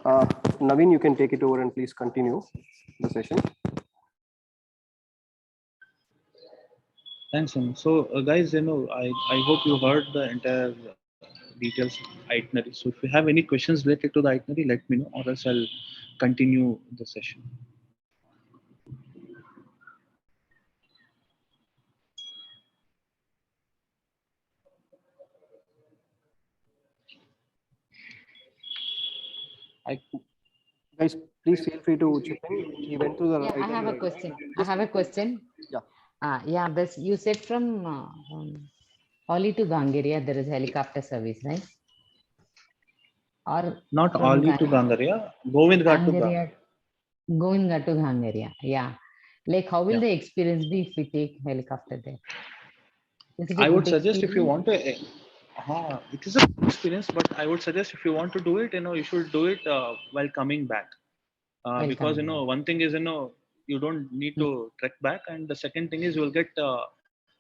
Naveen, you can take it over and please continue the session. Thanks, Anu. So, guys, I hope you heard the entire details of itinerary. So, if you have any questions related to the itinerary, let me know, or else I'll continue the session. I Guys, please feel free to chip in. He went through the Yeah, I have a itinerary. question. I Just have a question. yeah. Yeah, this you said from Oli to Gangeria, there is helicopter service, right? Or not from Ali to Gangaria, Govind Ghat to Gangaria. Gangeria, Govinda to Gangeria. Yeah. Like, how will Yeah. the experience be if we take helicopter there? Is it a I would good suggest if you experience? want to, it is a good experience, but I would suggest if you want to do it, you should do it while coming back. Because Welcoming back. one thing is you don't need Hmm. to trek back, and the second thing is you will get a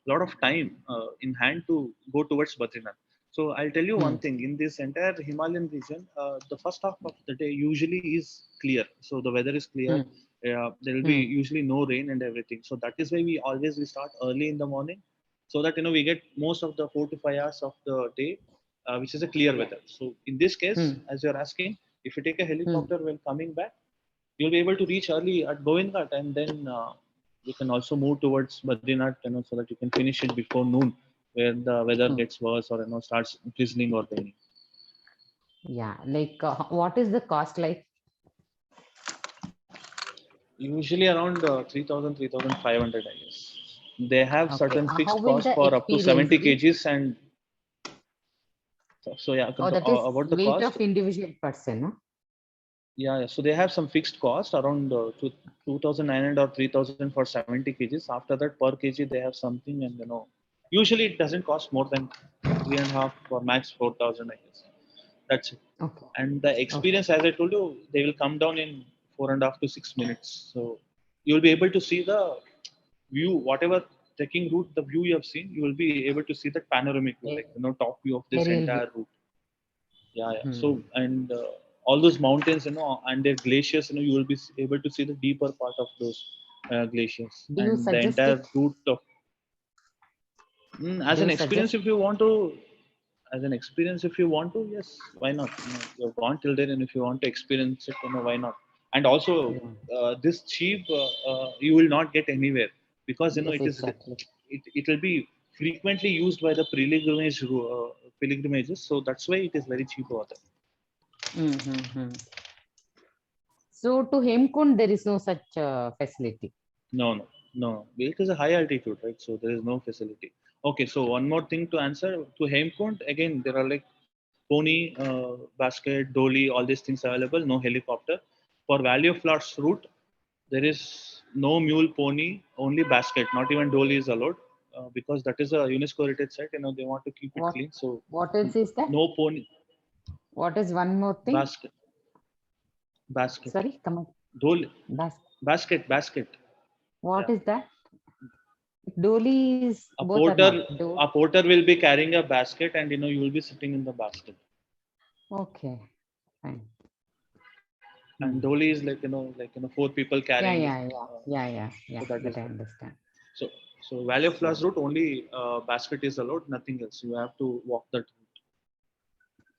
lot of time in hand to go towards Badrinath. So I'll tell you Hmm. one thing: in this entire Himalayan region, the first half of the day usually is clear. So the weather is clear. Hmm. There will be Hmm. usually no rain and everything. So that is why we start early in the morning, so that we get most of the 4 to 5 hours of the day, which is a clear Yeah. weather. So in this case, Hmm. as you're asking, if you take a Hmm. helicopter while coming back, you'll be able to reach early at Govind Ghat, and then you can also move towards Badrinath, so that you can finish it before noon, where the weather Hmm. gets worse or starts drizzling or raining. Yeah. Like, what is the cost like? Usually around 3,000, I guess. They have Okay. certain How fixed will cost the for up to experience 70 be? kgs, and so yeah, Oh, that is about the weight cost. of individual person, no? Yeah, so they have some fixed cost around 2,900 or 3,000 for 70 kgs. After that, per kg they have something, and usually it doesn't cost more than 3.5 or max 4,000, I guess. That's it. Okay. And the Okay. experience, as I told you, they will come down in 4.5 to 6 minutes. So you'll be able to see the view, whatever trekking route, the view you have seen, you will be able to see that panoramic view, like top view of this Aerial view. entire route. Yeah, yeah. So Hmm. and all those mountains, and their glaciers, you will be able to see the deeper part of those glaciers Do you and the suggest entire it? route of. Do As you an experience, suggest? if you want to, yes, why not? You've gone till there, and if you want to experience it, why not? And also, Yeah. this cheap, you will not get anywhere, because Yes, it is exactly. it will be frequently used by the pilgrimages. So that's why it is very cheap over there. Mm-hmm. So to Hemkund, there is no such facility. No, no, no. It is a high altitude, right? So there is no facility. Okay, so one more thing to answer to Hemkund. Again, there are like pony, basket, dolly, all these things available. No helicopter. For Valley of Flowers route, there is no mule, pony, only basket. Not even dolly is allowed, because that is a UNESCO heritage site. They want to keep it What clean. So what else is that? no pony, What is one more thing? basket, basket, Sorry, come on. dolly, Bas basket. what Yeah. is that? Dolies A both are porter, not. a porter will be carrying a basket, and you will be sitting in the basket. Okay, fine. And Hmm. dolly is like four people Yeah, carrying it. yeah, yeah, Uh, yeah, yeah, so yeah. that is That I there. understand. So Valley of Flowers So route, only basket is allowed, nothing else. You have to walk that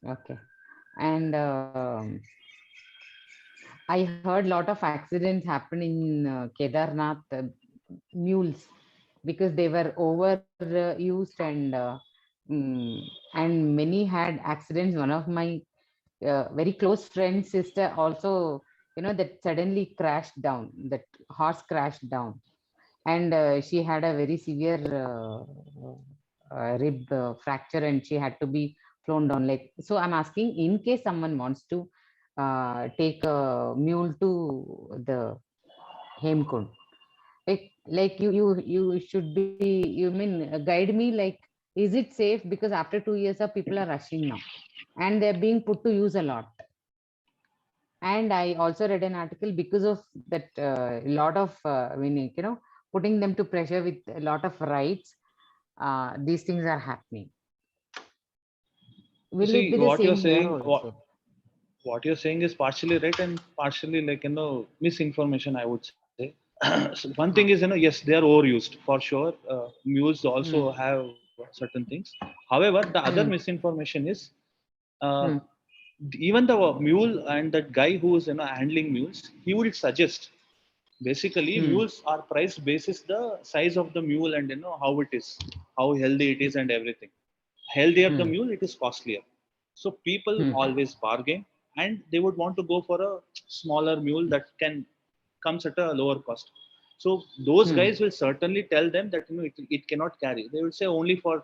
route. okay, and I heard lot of accidents happen in Kedarnath mules because they were overused and many had accidents. One of my very close friend's sister also, that suddenly crashed down. That horse crashed down, and she had a very severe rib fracture, and she had to be flown down. Like, so I'm asking, in case someone wants to take a mule to the Hemkund, like you should be, you mean guide me, like, is it safe? Because after 2 years of people are rushing now, and they're being put to use a lot. And I also read an article, because of that lot of putting them to pressure with a lot of rights, these things are happening. You Will it see be the what you're same here saying. also? what you're saying is partially right and partially misinformation, I would say. So one thing is, yes, they are overused for sure. Mules also Hmm. have certain things. However, the other Hmm. misinformation is, uh, Hmm. even the mule and that guy who is handling mules, he would suggest. Basically, Hmm. mules are priced basis the size of the mule and how it is, how healthy it is, and everything. Healthier the Hmm. mule, it is costlier. So people Hmm. always bargain, and they would want to go for a smaller mule that can comes at a lower cost. So those Hmm. guys will certainly tell them that it cannot carry. They will say only for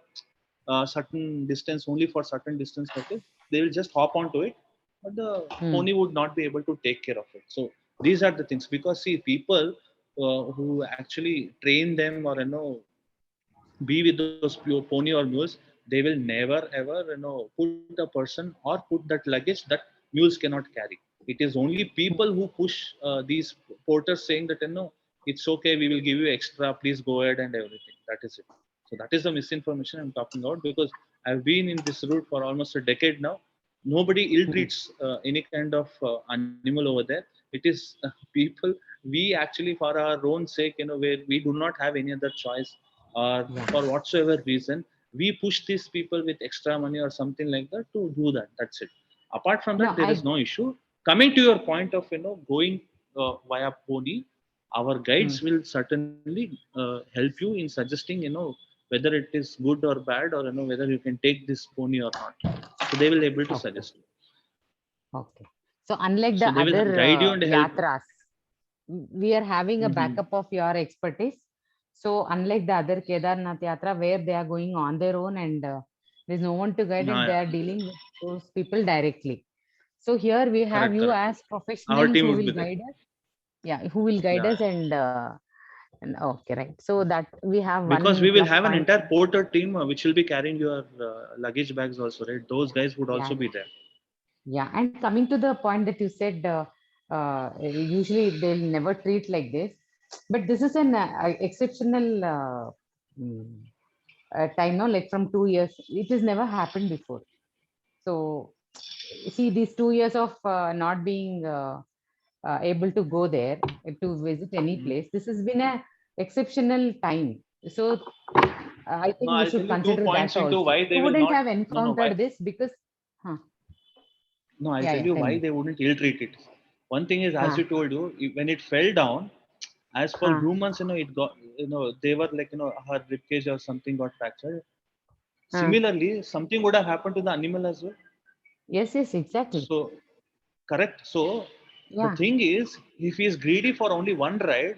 certain distance, only for certain distance, that is, they will just hop onto it, but the Hmm. pony would not be able to take care of it. So these are the things, because see, people who actually train them or be with those pure pony or mules, they will never ever put a person or put that luggage that mules cannot carry. It is only people who push these porters, saying that it's okay, we will give you extra, please go ahead and everything. That is it. So that is the misinformation I'm talking about, because I've been in this route for almost a decade now. Nobody ill Hmm. treats any kind of animal over there. It is people, we actually, for our own sake, where we do not have any other choice, or Yeah. for whatsoever reason, we push these people with extra money or something like that to do that. That's it. Apart from No, that, there is no issue. Coming to your point of going via pony, our Hmm. guides will certainly help you in suggesting whether it is good or bad, or whether you can take this pony or not. So they will able to Okay. suggest you. Okay. So unlike the So they will other guide you and help. yatras, we are having a Hmm. backup of your expertise. So unlike the other Kedarnath Yatra, where they are going on their own and there's no one to guide and they Yeah, are dealing with those people directly. So here we have correct, you correct. as Our professionals team who would be will there. guide us. Yeah, who will guide Yeah, us yeah. and okay, right. So that we have Because one we will plus have an point. entire porter team which will be carrying your luggage bags also, right? Those guys would Yeah, also be yeah. there. Yeah, and coming to the point that you said, usually they'll never treat like this, but this is an exceptional mm, time, no? Like from 2 years, it has never happened before. So, see, these 2 years of not being able to go there to visit any Mhm. place, this has been a exceptional time. So, I No, think we I'll tell should you two consider that points into also. why You they will wouldn't not. have No, no, why? encountered this because, huh, No, I'll yeah, tell yeah, you tell why me. they wouldn't ill treat it. One thing is, as Huh, you told you, when it fell down, as per huh, humans, it got, they were like, her ribcage or something got fractured. huh. Similarly, something would have happened to the animal as well. Yes, yes, exactly. So, correct. So, the Yeah. thing is, if he is greedy for only one ride,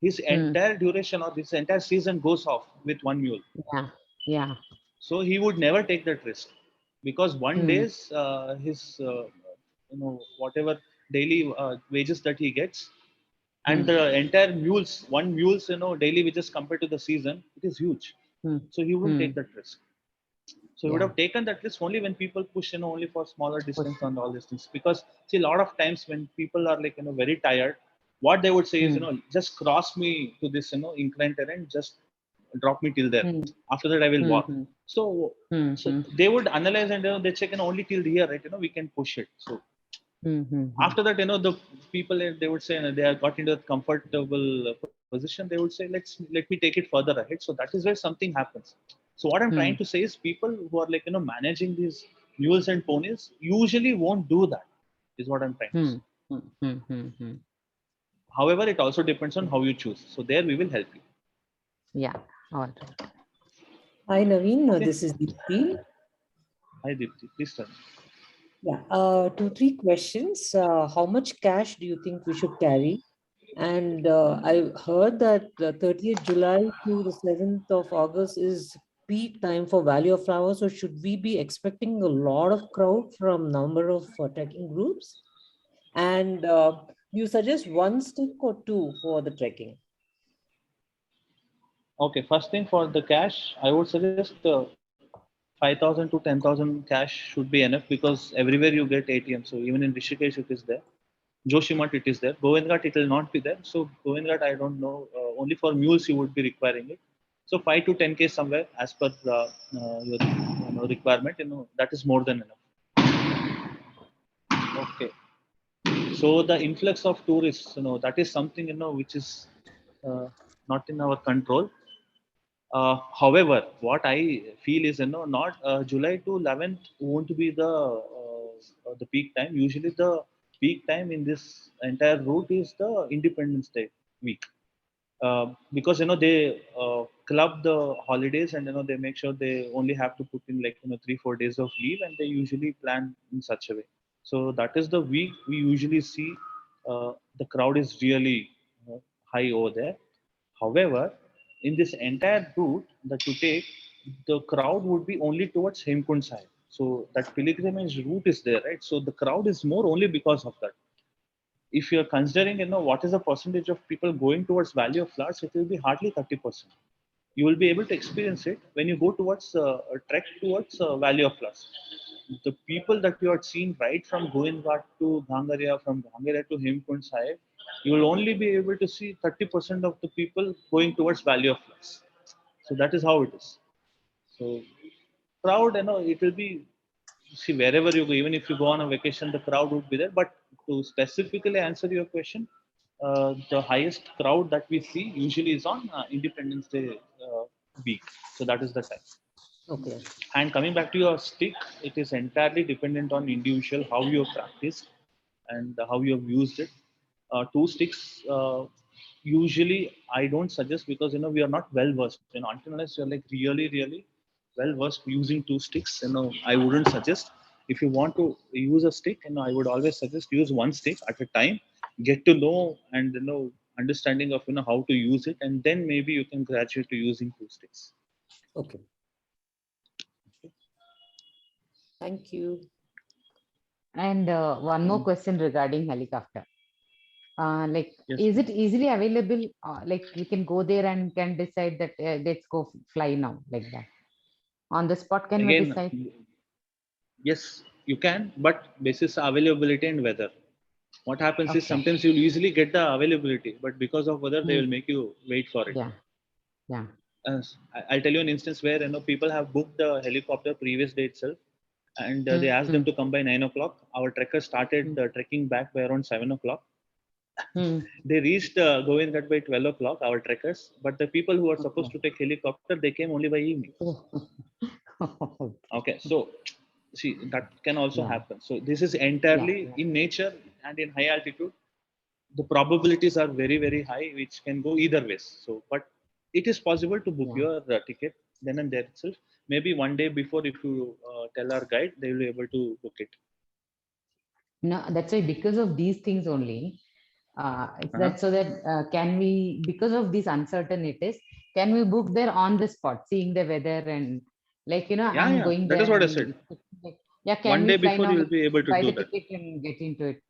his Hmm. entire duration or his entire season goes off with one mule. Yeah. Yeah. So he would never take that risk, because one Hmm. day's his whatever daily wages that he gets, and Hmm. the entire mules, one mules daily wages compared to the season, it is huge. Hmm. So he wouldn't Hmm. take that risk. So he would Yeah. have taken that risk only when people push, only for smaller distance Push. and all these things. Because see, a lot of times when people are like very tired, what they would say is, Hmm. just cross me to this incline terrain, just drop me till there. Hmm. After that, I will Hmm. walk. Hmm. So Hmm. so Hmm. they would analyze, and they check, only till here, right? We can push it. So Hmm. Hmm. Hmm. after that, the people, they would say, they are got into a comfortable position, they would say, let me take it further ahead. So that is where something happens. So what I'm trying Hmm. to say is, people who are like managing these mules and ponies usually won't do that, is what I'm trying to Hmm. say. Hmm. Hmm. Hmm. Hmm. However, it also depends on how you choose. So there we will help you. Yeah. All right. Hi, Naveen. Okay. This is Deepti. Hi Deepti, please tell me. Yeah, two, three questions. How much cash do you think we should carry? And I heard that the 30th July to the 7th of August is peak time for Valley of Flowers. So should we be expecting a lot of crowd from number of trekking groups? And you suggest one stick or two for the trekking? Okay, first thing, for the cash, I would suggest 5,000 to 10,000 cash should be enough, because everywhere you get ATM. So even in Rishikesh it is there. Joshimath it is there. Govindghat it will not be there. So Govindghat, I don't know. Only for mules you would be requiring it. So 5 to 10K somewhere, as per your requirement. That is more than enough. Okay. So the influx of tourists, that is something which is uh, not in our control. However, what I feel is, not July to 11th won't be the peak time. Usually, the peak time in this entire route is the Independence Day week, because they club the holidays, and they make sure they only have to put in like 3-4 days of leave, and they usually plan in such a way. So that is the week we usually see the crowd is really high over there. However, in this entire route that you take, the crowd would be only towards Hemkund side. So that pilgrimage route is there, right? So the crowd is more only because of that. If you're considering, what is the percentage of people going towards Valley of Flowers, it will be hardly 30%. You will be able to experience it when you go towards a trek towards Valley of Flowers. The people that you are seeing right from Goindghat to Ghangaria, from Ghangaria to Hemkund side, you will only be able to see 30% of the people going towards Valley of Flowers. So that is how it is. So crowd, it will be, see, wherever you go, even if you go on a vacation, the crowd would be there. But to specifically answer your question, the highest crowd that we see usually is on Independence Day week. So that is the time. Okay. And coming back to your stick, it is entirely dependent on individual how you have practiced and how you have used it. Two sticks, usually I don't suggest, because we are not well versed. Until unless you're like really well versed using two sticks, I wouldn't suggest. If you want to use a stick, I would always suggest use one stick at a time. Get to know and understanding of how to use it, and then maybe you can graduate to using two sticks. Okay. Thank you. And one more question regarding helicopter. Like, Yes. is it easily available? Like, we can go there and can decide that let's go fly now, like that. On the spot, can we Again, decide? yes, you can, but basis availability and weather. What happens is Okay. sometimes you'll easily get the availability, but because of weather, they Hmm. will make you wait for it. Yeah. Yeah. I'll tell you an instance where people have booked the helicopter previous day itself, and they asked them Hmm. to come by 9 o'clock. Our trekkers started Hmm. trekking back by around 7 o'clock. Hmm. They reached Govindghat by 12 o'clock. Our trekkers, but the people who were supposed Okay. to take helicopter, they came only by evening. Okay. Okay, so see, that can also Yeah. happen. So this is Yeah. entirely Yeah. in nature and in high altitude. The probabilities are very high, which can go either ways. So, but it is possible to book Yeah. your ticket then and there itself. Maybe one day before, if you tell our guide, they will be able to book it. No, that's why because of these things only, it's Uh-huh. that so that can we, because of these uncertainties, can we book there on the spot, seeing the weather and like, I'm Yeah, going that is there what I said. and like, yeah, can One we day fly before, now? you will Like, be able to buy do the that. ticket and get into it.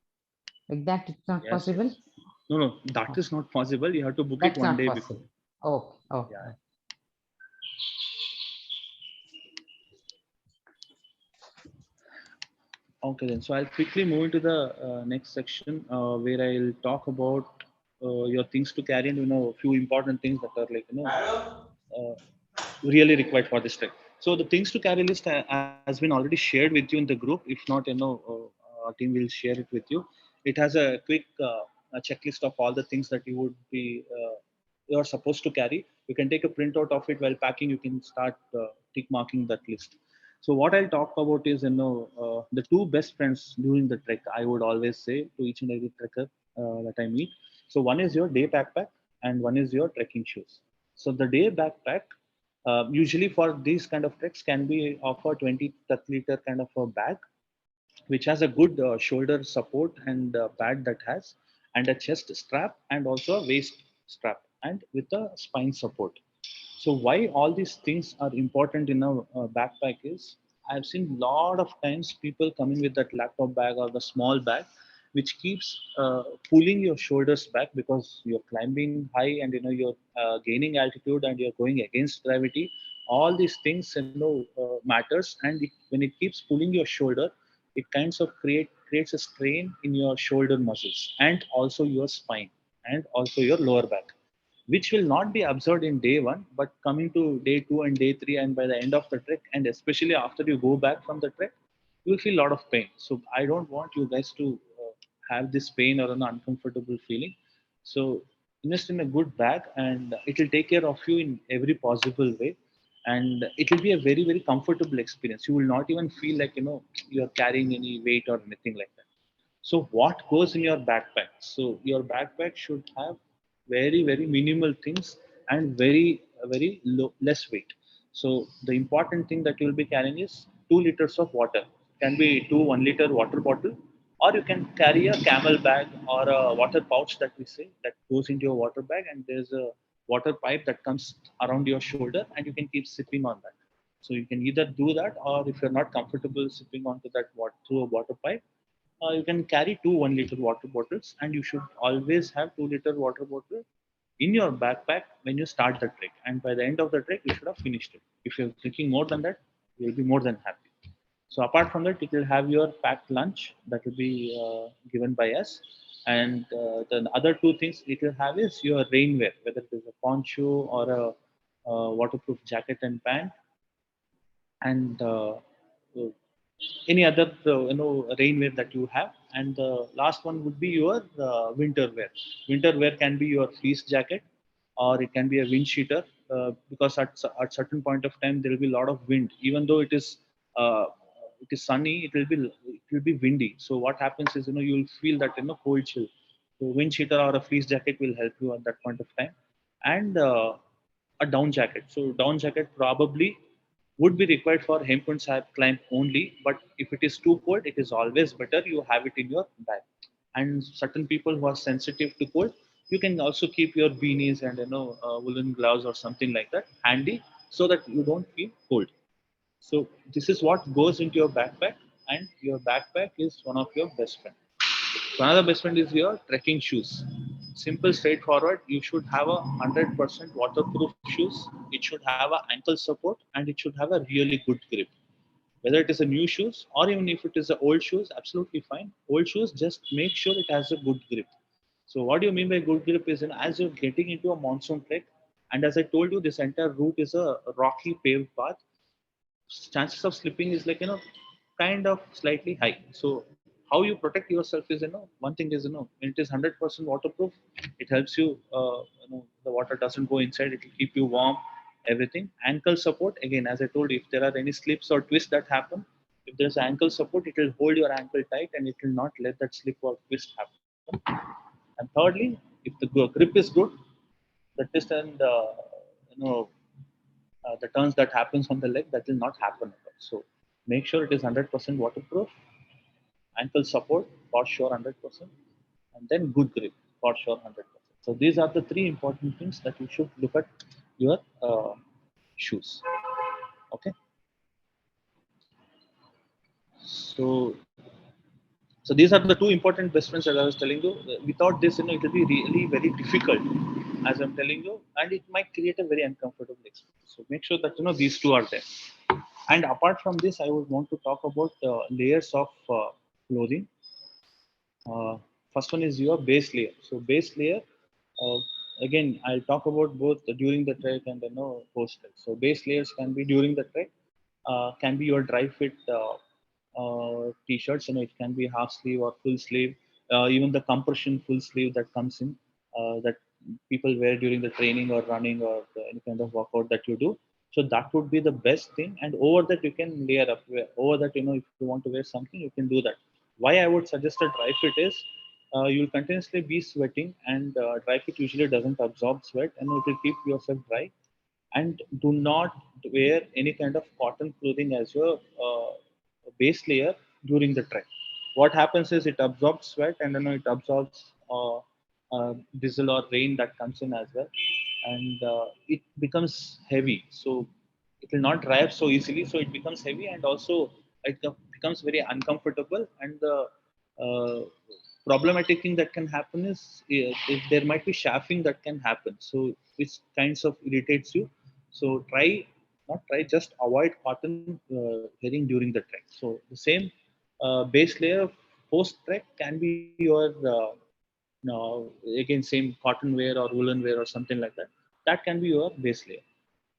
Like that, it's not Yes, possible. yes. No, that Oh, is not possible. You have to book it that's one not day before. possible. Okay. Okay. Yeah. Okay, then. So I'll quickly move into the next section where I'll talk about your things to carry, and a few important things that are like uh, really required for this trek. So the things to carry list has been already shared with you in the group. If not, our team will share it with you. It has a quick a checklist of all the things that you would be you are supposed to carry. You can take a printout of it while packing. You can start tick marking that list. So what I'll talk about is the two best friends during the trek. I would always say to each and every trekker that I meet. So one is your day backpack and one is your trekking shoes. So the day backpack, usually for these kind of treks, can be of a 20 liter kind of a bag, which has a good shoulder support and pad that has, and a chest strap and also a waist strap and with a spine support. So why all these things are important in a backpack is, I've seen lot of times people coming with that laptop bag or the small bag, which keeps pulling your shoulders back because you're climbing high and you're gaining altitude and you're going against gravity. All these things matters, and when it keeps pulling your shoulder, it kinds of creates a strain in your shoulder muscles and also your spine and also your lower back, which will not be observed in day one, but coming to day two and day three, and by the end of the trek, and especially after you go back from the trek, you will feel a lot of pain. So I don't want you guys to have this pain or an uncomfortable feeling. So invest in a good bag, and it will take care of you in every possible way, and it will be a very very comfortable experience. You will not even feel like you are carrying any weight or anything like that. So what goes in your backpack? So your backpack should have very very minimal things and very low, less weight. So the important thing that you will be carrying is 2 liters of water. Can be 1 liter water bottle, or you can carry a camel bag or a water pouch that we say that goes into your water bag, and there's a water pipe that comes around your shoulder, and you can keep sipping on that. So you can either do that, or if you're not comfortable sipping onto that water through a water pipe, you can carry 2 1-liter water bottles, and you should always have 2 liter water bottle in your backpack when you start the trek, and by the end of the trek you should have finished it. If you're drinking more than that, you'll be more than happy. So apart from that, it will have your packed lunch that will be given by us, and the other two things it will have is your rainwear, whether it is a poncho or a waterproof jacket and pant, and any other rainwear that you have. And the last one would be your winter wear. Winter wear can be your fleece jacket, or it can be a wind cheater, because at certain point of time there will be a lot of wind. Even though uh, it is sunny, it will be windy. So what happens is you'll feel that cold chill. So wind cheater or a fleece jacket will help you at that point of time. And a down jacket. So down jacket probably would be required for hemp climb only, but if it is too cold, it is always better you have it in your bag. And certain people who are sensitive to cold, you can also keep your beanies and woolen gloves or something like that handy, so that you don't feel cold. So this is what goes into your backpack, and your backpack is one of your best friend. So another best friend is your trekking shoes. Simple, straightforward. You should have a 100% waterproof shoes. It should have an ankle support, and it should have a really good grip. Whether it is a new shoes or even if it is a old shoes, absolutely fine. Old shoes, just make sure it has a good grip. So what do you mean by good grip is as you're getting into a monsoon trek, and as I told you, this entire route is a rocky paved path. Chances of slipping is like kind of slightly high. So how you protect yourself is one thing is when it is 100% waterproof, it helps you, the water doesn't go inside, it will keep you warm, everything. Ankle support, again, as I told you, if there are any slips or twists that happen, if there's ankle support, it will hold your ankle tight and it will not let that slip or twist happen. And thirdly, if the grip is good, the twist and the turns that happens on the leg, that will not happen. So make sure it is 100% waterproof, ankle support for sure 100%, and then good grip for sure 100%. So these are the three important things that you should look at your shoes. Okay. So so these are the two important best friends that I was telling you. Without this, it will be really very difficult, as I'm telling you, and it might create a very uncomfortable experience. So make sure that these two are there. And apart from this, I would want to talk about layers of clothing. Uh, First one is your base layer. So base layer, uh, again, I'll talk about both during the trek and post trek. So base layers can be during the trek, can be your dry fit t-shirts. It can be half sleeve or full sleeve, even the compression full sleeve that comes in, that people wear during the training or running or any kind of workout that you do. So that would be the best thing. And over that you can layer up. Over that, if you want to wear something, you can do that. Why I would suggest a dry fit is you'll continuously be sweating, and dry fit usually doesn't absorb sweat, and it will keep yourself dry. And do not wear any kind of cotton clothing as your base layer during the trek. What happens is it absorbs sweat, and it absorbs drizzle or rain that comes in as well, and it becomes heavy. So it will not dry up so easily. So it becomes heavy, and also it becomes very uncomfortable. And the uh, problematic thing that can happen is if there might be chafing that can happen. So which kinds of irritates you. So not try, just avoid cotton wearing during the trek. So the same base layer post trek can be your again same cotton wear or woolen wear or something like that. That can be your base layer.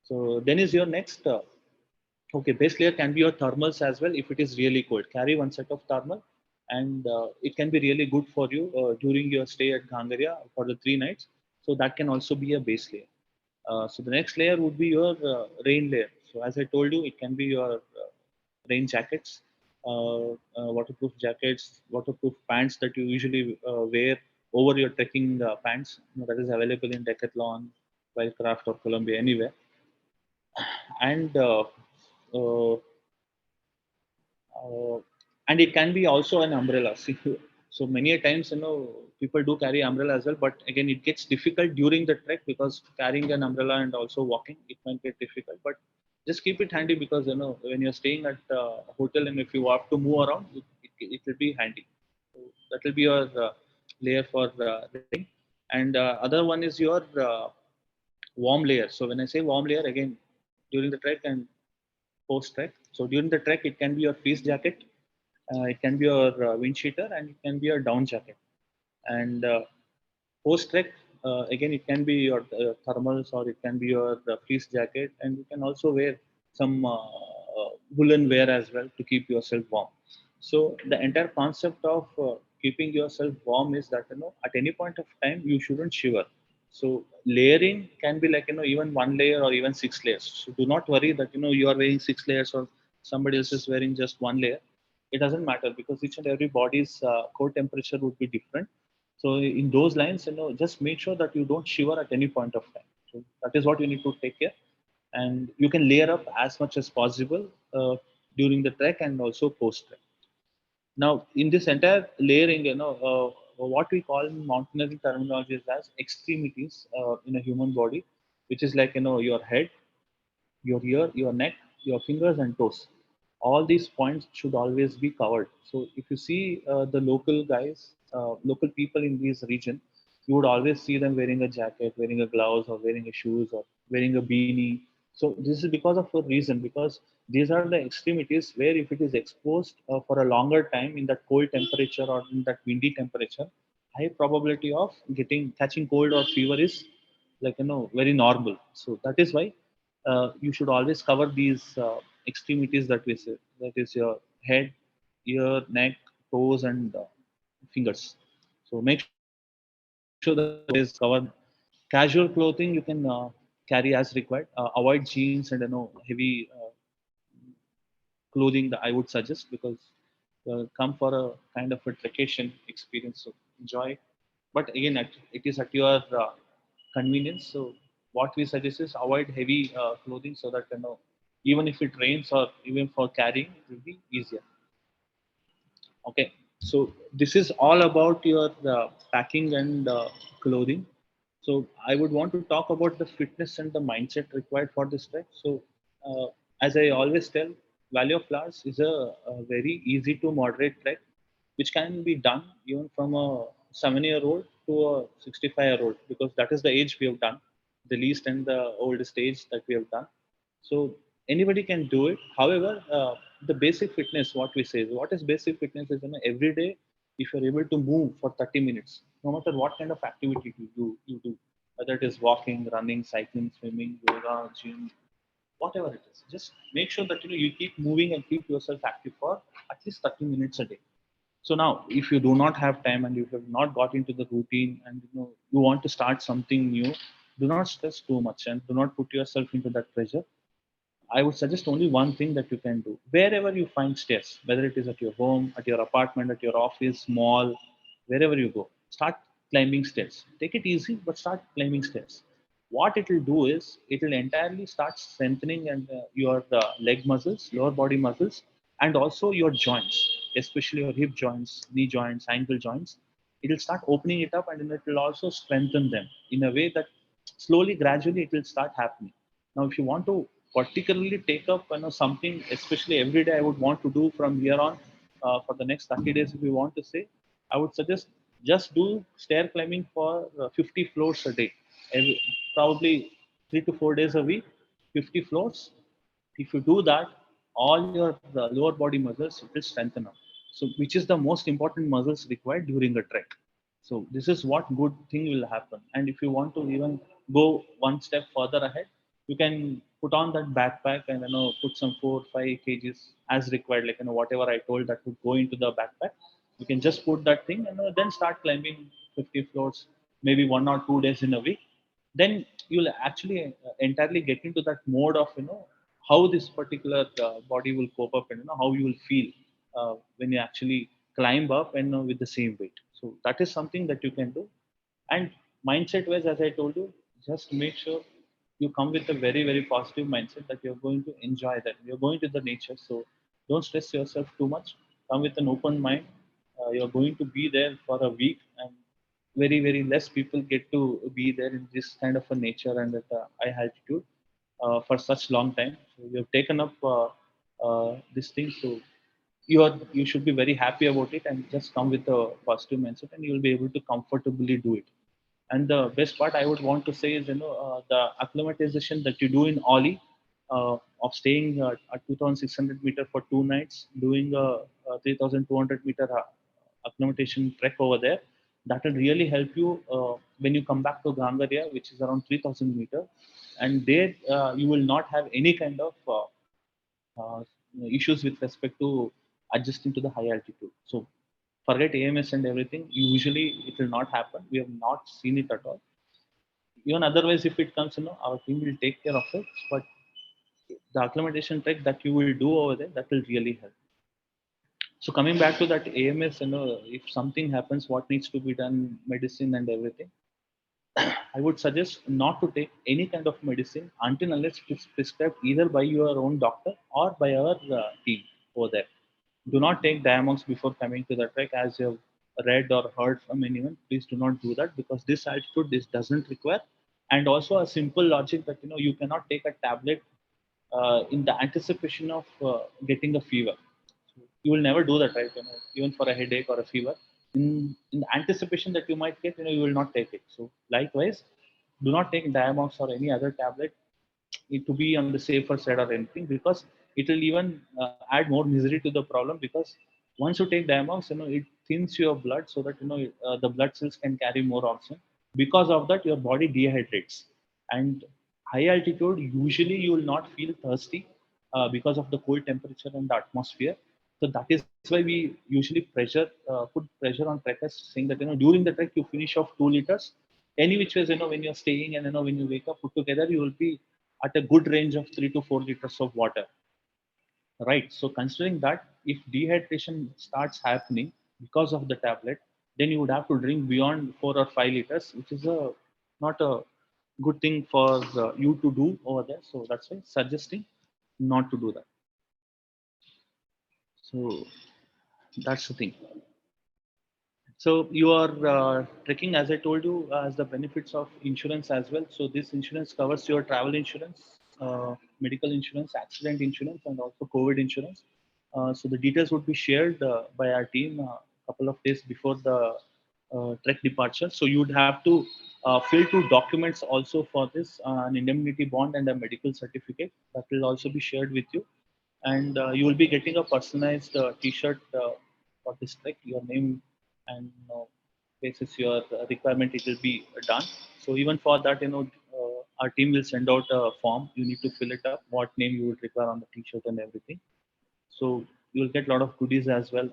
So then is your next Okay, base layer can be your thermals as well if it is really cold. Carry one set of thermal, and it can be really good for you during your stay at Gangaria for the 3 nights. So that can also be a base layer. So the next layer would be your rain layer. So as I told you, it can be your rain jackets, waterproof jackets, waterproof pants that you usually wear over your trekking pants. That is available in Decathlon, Wildcraft, or Columbia, anywhere. And uh, uh, and it can be also an umbrella. See, so many a times, people do carry umbrella as well, but again, it gets difficult during the trek because carrying an umbrella and also walking, it might get difficult. But just keep it handy because when you're staying at a hotel and if you have to move around, it will be handy. So that will be your layer for rain, and other one is your warm layer. So when I say warm layer, again, during the trek and post trek. So during the trek, it can be your fleece jacket, it can be your wind cheater, and it can be your down jacket. And post trek, again, it can be your thermals or it can be your fleece jacket, and you can also wear some woolen wear as well to keep yourself warm. So the entire concept of keeping yourself warm is that at any point of time you shouldn't shiver. So layering can be like even one layer or even 6 layers. So do not worry that you are wearing 6 layers or somebody else is wearing just one layer. It doesn't matter because each and every body's core temperature would be different. So in those lines, just make sure that you don't shiver at any point of time. So that is what you need to take care, and you can layer up as much as possible during the trek and also post trek. Now, in this entire layering, what we call in mountaineering terminology is as extremities in a human body, which is like your head, your ear, your neck, your fingers, and toes. All these points should always be covered. So if you see the local guys, local people in this region, you would always see them wearing a jacket, wearing a gloves, or wearing a shoes, or wearing a beanie. So this is because of a reason, because these are the extremities where if it is exposed for a longer time in that cold temperature or in that windy temperature, high probability of getting catching cold or fever is like very normal. So that is why you should always cover these extremities that we say, that is your head, ear, neck, toes, and fingers. So make sure that is covered. Casual clothing you can carry as required. Avoid jeans and heavy clothing that I would suggest, because come for a kind of a vacation experience. So enjoy, but again, it is at your convenience. So what we suggest is avoid heavy clothing so that even if it rains or even for carrying, it will be easier. Okay, so this is all about your packing and clothing. So I would want to talk about the fitness and the mindset required for this trek. So as I always tell, Valley of Flowers is a very easy to moderate trek, which can be done even from a 7-year-old to a 65-year-old, because that is the age we have done, the least and the oldest age that we have done. So anybody can do it. However, the basic fitness, what we say, what is basic fitness is every day, if you're able to move for 30 minutes, no matter what kind of activity you do, whether it is walking, running, cycling, swimming, yoga, gym, whatever it is, just make sure that you keep moving and keep yourself active for at least 30 minutes a day. So now, if you do not have time and you have not got into the routine and you want to start something new, do not stress too much and do not put yourself into that pressure. I would suggest only one thing that you can do. Wherever you find stairs, whether it is at your home, at your apartment, at your office, mall, wherever you go, start climbing stairs. Take it easy, but start climbing stairs. What it will do is it will entirely start strengthening and your leg muscles, lower body muscles, and also your joints, especially your hip joints, knee joints, ankle joints. It will start opening it up, and then it will also strengthen them in a way that slowly, gradually, it will start happening. Now, if you want to particularly take up something, especially every day, I would want to do from here on for the next 30 days, if you want to say, I would suggest just do stair climbing for 50 floors a day, probably 3 to 4 days a week, 50 floors. If you do that, all your lower body muscles will strengthen up. So, which is the most important muscles required during a trek. So, this is what good thing will happen. And if you want to even go one step further ahead, you can put on that backpack and put some 4 5 kgs as required, like whatever I told that would go into the backpack. You can just put that thing and then start climbing 50 floors, maybe 1 or 2 days in a week. Then you'll actually entirely get into that mode of how this particular body will cope up, and how you will feel when you actually climb up and with the same weight. So that is something that you can do. And mindset wise, as I told you, just make sure you come with a very very positive mindset that you're going to enjoy that, you're going to the nature. So don't stress yourself too much. Come with an open mind. You're going to be there for a week, and very very less people get to be there in this kind of a nature and at a high altitude for such long time. So you have taken up this thing. So you should be very happy about it, and just come with a positive mindset, and you'll be able to comfortably do it. And the best part I would want to say is, the acclimatization that you do in Oli, of staying at 2,600 meter for 2 nights, doing a 3,200 meter acclimatization trek over there. That will really help you when you come back to Gangaria, which is around 3,000 meter, and there you will not have any kind of uh, issues with respect to adjusting to the high altitude. So forget AMS and everything. Usually it will not happen. We have not seen it at all. Even otherwise, if it comes, our team will take care of it. But the acclimatization trek that you will do over there, that will really help. So coming back to that AMS, if something happens, what needs to be done, medicine and everything, I would suggest not to take any kind of medicine until unless it's prescribed either by your own doctor or by our team over there. Do not take Diamox before coming to the trek, as you have read or heard from anyone. Please do not do that, because this altitude this doesn't require. And also a simple logic that you cannot take a tablet in the anticipation of getting a fever. So you will never do that, right? Even for a headache or a fever, in anticipation that you might get, you will not take it. So likewise, do not take Diamox or any other tablet to be on the safer side or anything, because it will even add more misery to the problem. Because once you take Diamox, it thins your blood so that the blood cells can carry more oxygen. Because of that, your body dehydrates. And high altitude, usually you will not feel thirsty because of the cold temperature and the atmosphere. So that is why we usually put pressure on trekkers, saying that during the trek you finish off 2 liters. Any which ways, when you're staying and when you wake up, put together, you will be at a good range of 3 to 4 liters of water, right? So considering that, if dehydration starts happening because of the tablet, then you would have to drink beyond 4 or 5 liters, which is a not a good thing for you to do over there. So that's why suggesting not to do that. So that's the thing. So you are trekking, as I told you, as the benefits of insurance as well. So this insurance covers your travel insurance, medical insurance, accident insurance, and also COVID insurance. So the details would be shared by our team a couple of days before the trek departure. So you would have to fill 2 documents also for this, an indemnity bond and a medical certificate that will also be shared with you. And you will be getting a personalized T-shirt for this trek, your name and basis your requirement, it will be done. So even for that, our team will send out a form. You need to fill it up, what name you would require on the T-shirt and everything. So you will get a lot of goodies as well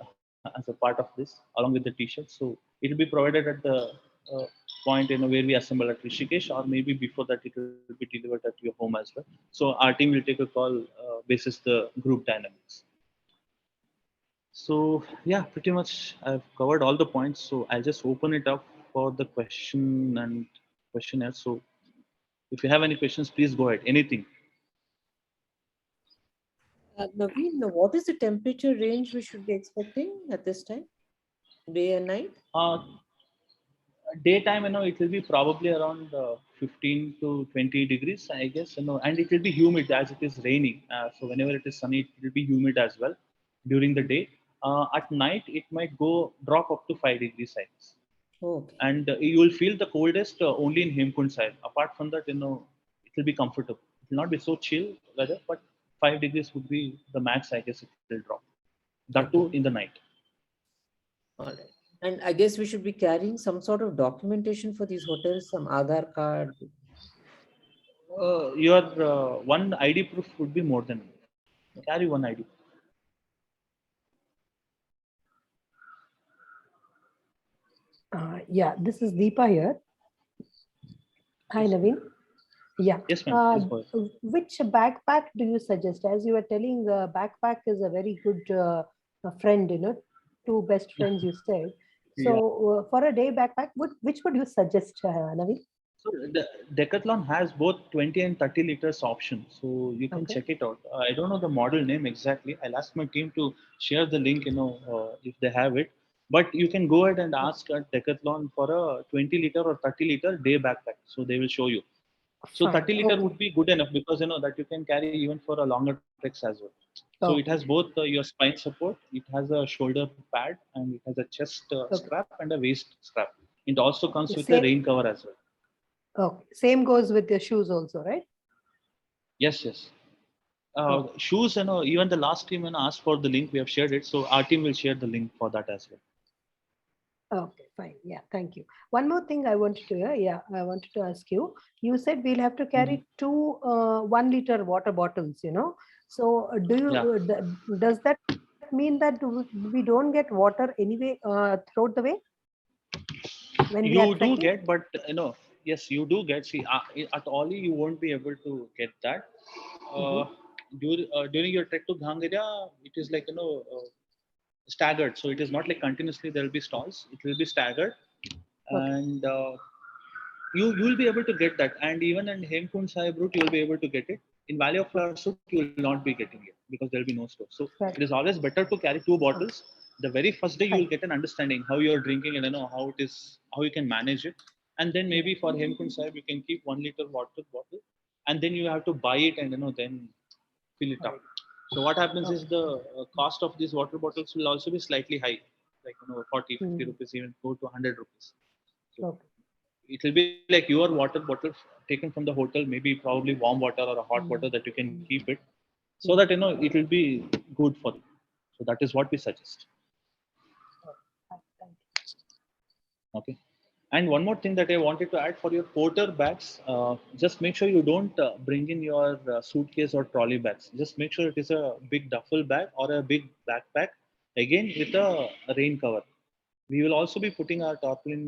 as a part of this, along with the T-shirt. So it will be provided at the uh, point where we assemble at Rishikesh, or maybe before that it will be delivered at your home as well. So our team will take a call basis the group dynamics. So yeah, pretty much I've covered all the points. So I'll just open it up for the question and questionnaire. So if you have any questions, please go ahead. Anything. Naveen, what is the temperature range we should be expecting at this time, day and night? Uh, Daytime, it will be probably around 15 to 20 degrees, I guess, and it will be humid as it is raining. So whenever it is sunny, it will be humid as well during the day. At night, it might go drop up to 5 degrees, I guess. Okay. And you will feel the coldest only in Hemkund side. Apart from that, it will be comfortable. It will not be so chill weather, but 5 degrees would be the max, I guess, it will drop. That too Okay. in the night. All right. And I guess we should be carrying some sort of documentation for these hotels, some Aadhaar card. Your one ID proof would be more than enough. Carry one ID. Yeah, this is Deepa here. Hi, Yes, Naveen. Yeah. yes, ma'am. Please go ahead. Which backpack do you suggest? As you were telling, backpack is a very good friend, two best friends you said. So Yeah. for a day backpack, which would you suggest, Naveen? So the Decathlon has both 20 and 30 liters option, so you can Okay. check it out. I don't know the model name exactly. I'll ask my team to share the link, if they have it. But you can go ahead and ask at Decathlon for a 20 liter or 30 liter day backpack. So they will show you. So Fine. 30 liter Okay. would be good enough because that you can carry even for a longer treks as well. So it has Okay. both your spine support, it has a shoulder pad, and it has a chest Okay. strap and a waist strap. It also comes The with a same. rain cover as well. Okay. Same goes with your shoes also, right? Yes, yes. Okay. Shoes, even the last team asked for the link. We have shared it, so our team will share the link for that as well. Okay, fine. Yeah, thank you. One more thing I wanted to, I wanted to ask you. You said we'll have to Mhm. carry two 1 liter water bottles, So Yeah. does that mean that we don't get water anyway throughout the way when we are You do trekking? get, but yes, you do get. See, at Oli, you won't be able to get that. Mhm. Uh, during your trek to Ghangaria, it is like staggered. So it is not like continuously there will be stalls. It will be staggered, Okay, and you will be able to get that. And even in Hemkund Sahib route, you will be able to get it. In Valley of Flowers route, you will not be getting it because there will be no store. So it is fair. always better to carry two bottles. The very first day you will Fine. get an understanding how you are drinking and how it is, how you can manage it. And then Yeah. maybe for Hemkund Sahib, you can keep 1 liter water bottle, and then you have to buy it and then fill it All up. right. So what happens is Okay. the cost of these water bottles will also be slightly high, like 40, 50 Mhm. rupees, even go to 100 rupees. So Okay. it will be like your water bottle taken from the hotel, maybe probably warm water or a hot water Mhm. that you can keep it, so Mhm. that it will be good for you. So that is what we suggest. Okay. Fine. Thank Okay. And one more thing that I wanted to add for your porter bags, just make sure you don't bring in your suitcase or trolley bags. Just make sure it is a big duffel bag or a big backpack, again with a rain cover. We will also be putting our tarpaulin,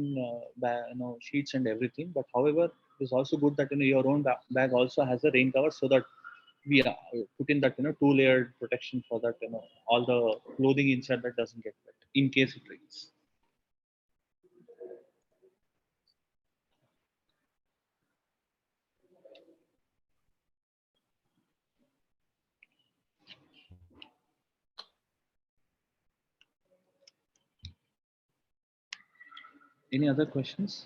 sheets and everything. But however, it's also good that your own bag also has a rain cover so that we put in that two-layered protection for that all the clothing inside that doesn't get wet in case it rains. Any other questions?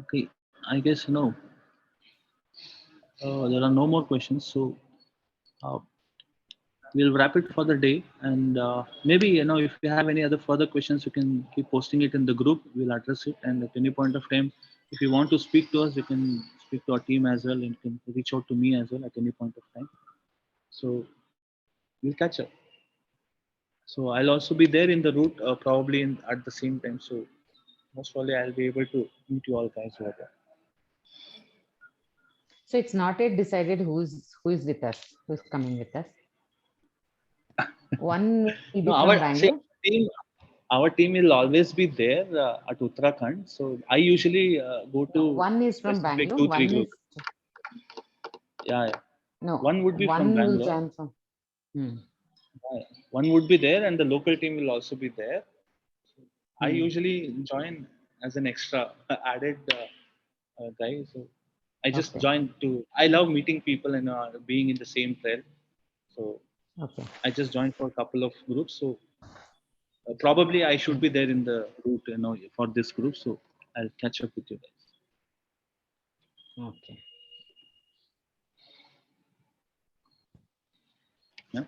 Okay, I guess there are no more questions. So uh, we'll wrap it for the day. And maybe if you have any other further questions, you can keep posting it in the group. We'll address it. And at any point of time, if you want to speak to us, you can speak to our team as well, and you can reach out to me as well at any point of time. So we'll catch up. So I'll also be there in the route, probably at the same time. So most probably I'll be able to meet you all guys over there. So it's not yet decided who is with us, who's coming with us. One will be No, from Bangalore. team, our team will always be there at Uttarakhand. So I usually go No, to one is from specific Bangalore. two, three One groups. is Yeah, yeah. no. One would be from One will Bangalore. join from. Hmm. One would be there, and the local team will also be there. I Hmm. usually join as an extra added guy. So I just Okay. joined to. I love meeting people and being in the same trail. So Okay. I just joined for a couple of groups. So probably I should Hmm. be there in the route, for this group. So I'll catch up with you guys. Okay. Yeah.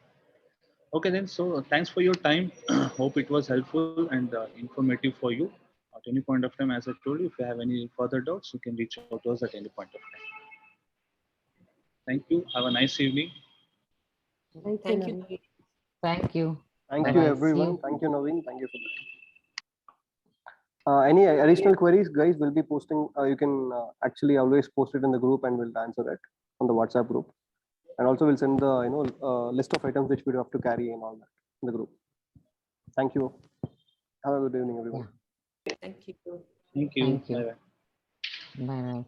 Okay then. So thanks for your time. Hope it was helpful and informative for you. At any point of time, as I told you, if you have any further doubts, you can reach out to us at any point of time. Thank you. Have a nice evening. Thank you, Thank you. Naveen. Thank you. Thank Bye you, bye. See everyone. you. Thank you, Naveen. Thank you for that. Any additional queries, guys? We'll be posting. You can actually always post it in the group, and we'll answer it on the WhatsApp group. And also, we'll send the list of items which we have to carry and all that in the group. Thank you. Have a good evening, everyone. Yeah. Thank you. Thank you. Thank you. Bye-bye. Bye bye.